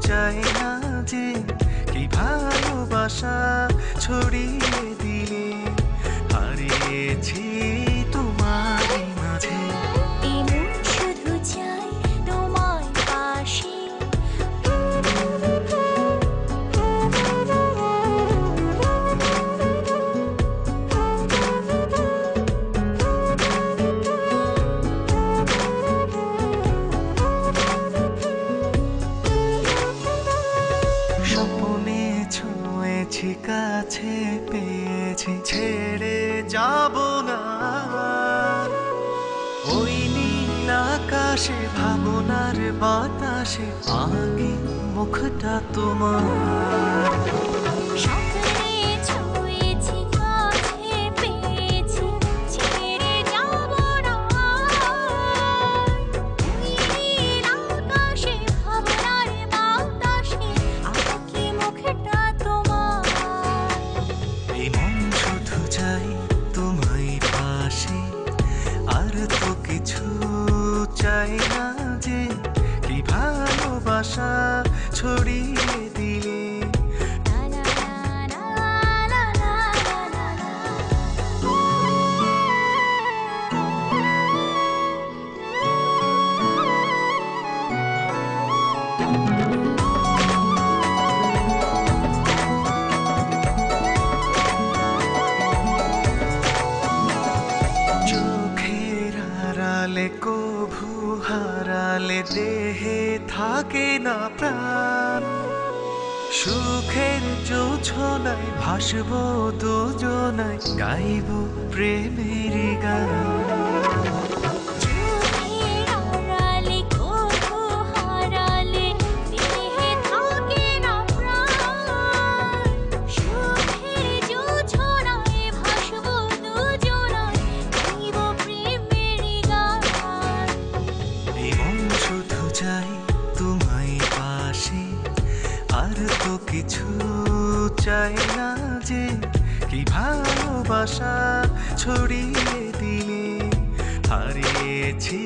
চাই না যে কি ভালোবাসা ছড়িয়ে দিলে হারিয়েছি তোমার মাঝে। এমন শুধু চাই তোমার পাশে। কাছে পেয়েছি ছেড়ে যাব না ওই নীল আকাশে ভাবনার বাতাসে আগে মুখটা তোমার। চাই না যে কি ভালোবাসা ছড়িয়ে দিলে চোখের আড়ালে কভু হারালে দেহে থাকে না প্রাণ সুখের জোছনায় ভাসবো দুজনায় গাইব প্রেমের গান। আর তো কিছু চাই না যে কি ভালোবাসা ছড়িয়ে দিলে হারিয়েছি